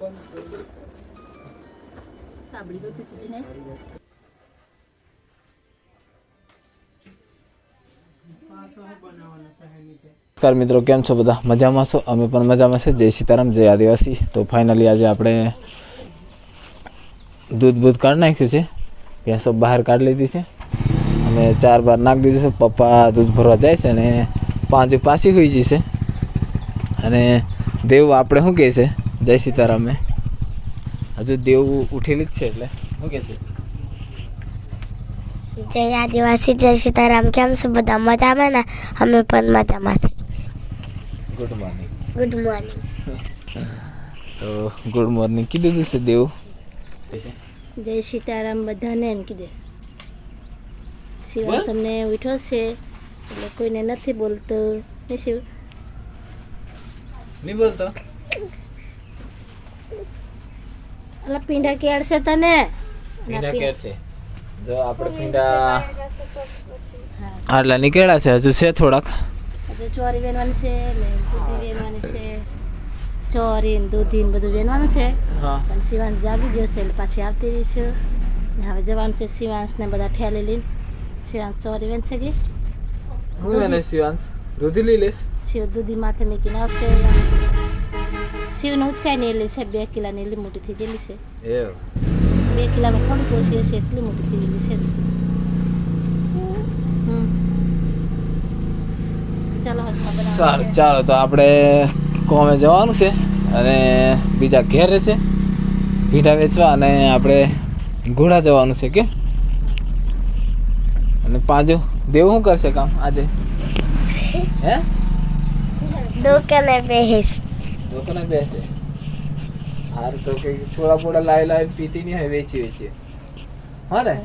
નમસ્કાર મિત્રો, કેમ છો બધા? મજામાં છો? અમે પણ મજામાં છે. જય સીતારામ, જય આદિવાસી. તો ફાઇનલી આજે આપણે દૂધ કાઢી નાખ્યું છે. ભેંસો બહાર કાઢી લીધી છે અને 4 બાર નાખી દીધું છે. પપ્પા દૂધ ભરવા જાય છે અને પાંજુ પાછી હોઈ જશે. અને દેવ આપણે શું કહે છે? જય સીતારામ. હજુ દેવ ઉઠેલી જ છે એટલે શું કહે છે? જય આદિવાસી, જય સીતારામ. કેમ છો બધા? મજામાં ને? અમે પણ મજામાં છે. Good morning. Good morning. તો ગુડ મોર્નિંગ કીધું છે દેવ. જય સીતારામ બધાને એમ કીધે. શિવાસ અમને ઉઠો છે એટલે કોઈને નથી બોલતો. શિવ નહીં બોલતો. એટલે પીંડા કેળશે તને. પીંડા કેળશે. જો આપણે પીંડા આટલા નીકળ્યા છે, હજુ છે થોડાક. હજુ ચોરી વેનવાની છે ને દૂધી વેનવાની છે. ચોરી ને દૂધી ને બધું વેનવાનું છે. હા, પણ શિવાંશ જાગી ગયો છે એટલે પાછી આવતી રહી છે. હવે જવાનું છે શિવાંશને બધા ઠેલી લઈને. શિવાંશ ચોરી વેન છે કે હું એને શિવાંશ દૂધી લઈ લઈશ. શિવ દૂધી માથે મૂકીને આવશે. શિવને ઉચકાઈ ને એટલે છે 2 કિલોની એટલી મોટી થઈ ગયેલી છે. 2 કિલોમાં થોડીક ઓછી હશે એટલી મોટી થઈ ગયેલી છે. ચાલો સારું, ચાલો તો આપણે કોમે જવાનું છે અને બીજા ઘેર છે ભીંડા વેચવા, અને આપણે ઘોડા જવાનું છે કે. અને પાંજુ દેવ શું કરશે કામ આજે? હે, દુકાને બેહીશ. દુકાને બેસે. હાર તો કઈ છોડા પોડા લાવી પીતી નહીં હોય, વેચી હા ને.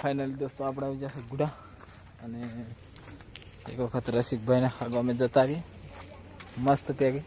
ફાઇનલી દોસ્તો આપણે આવી જશે ગુડા, અને એક વખત રસિકભાઈના આગળ અમે જતા આવીએ. મસ્ત પેગી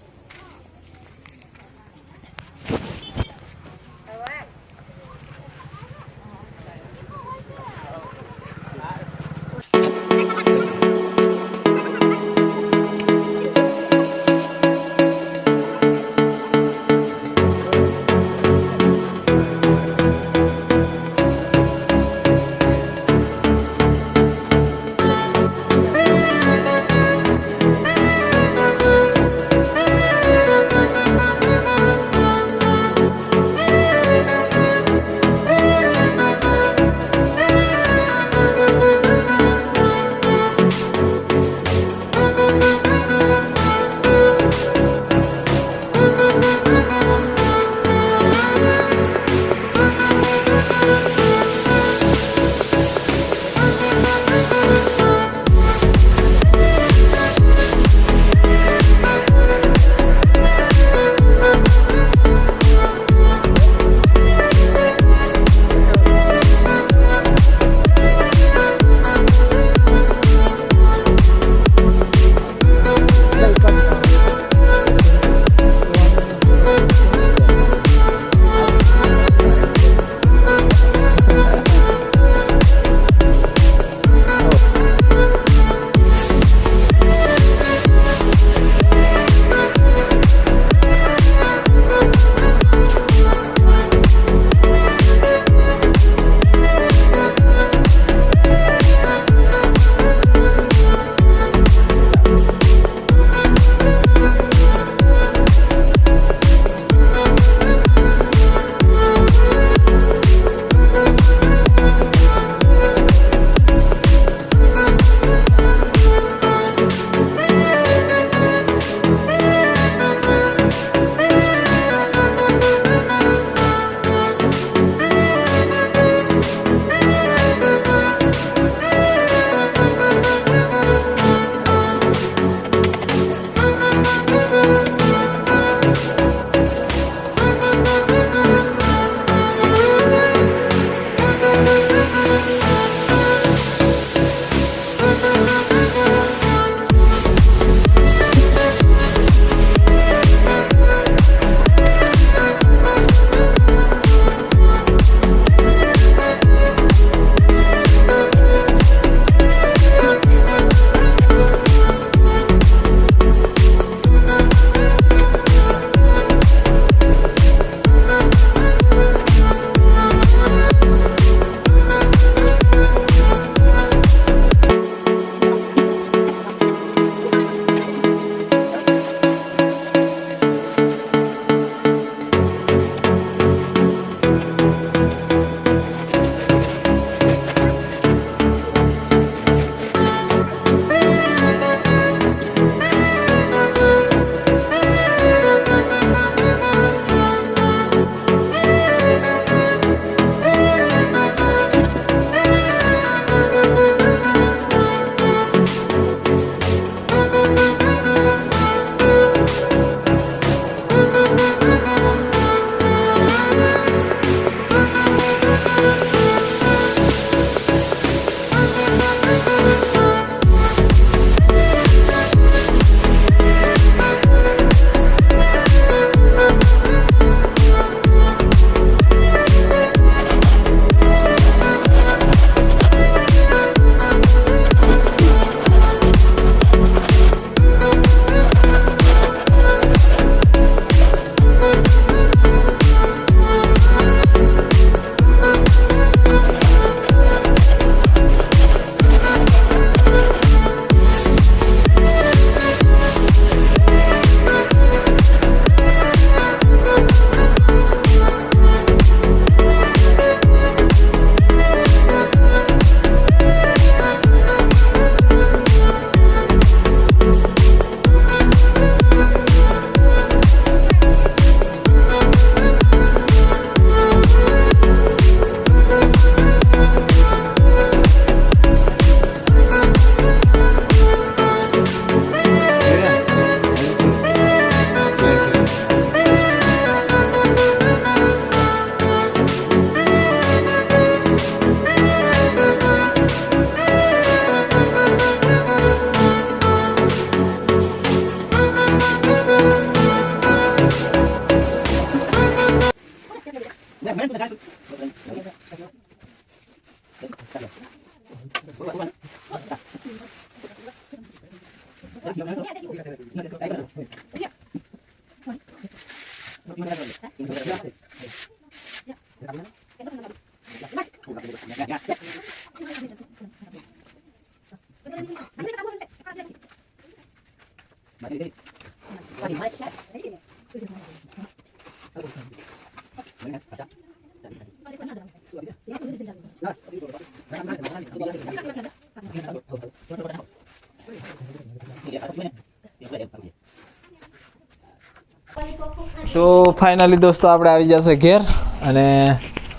તો ફાઇનલી દોસ્તો આપણે આવી જશે ઘેર અને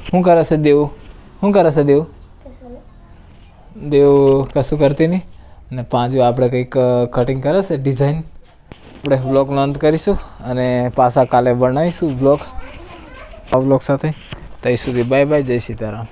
શું કરે છે દેવ કશું કરતી નહીં અને પાંચું આપણે કંઈક કટિંગ કરે છે ડિઝાઇન આપણે બ્લોગનો અંત કરીશું અને પાછા કાલે બનાવીશું બ્લોગ સાથે ત્યાં સુધી બાય બાય જય સીતારામ.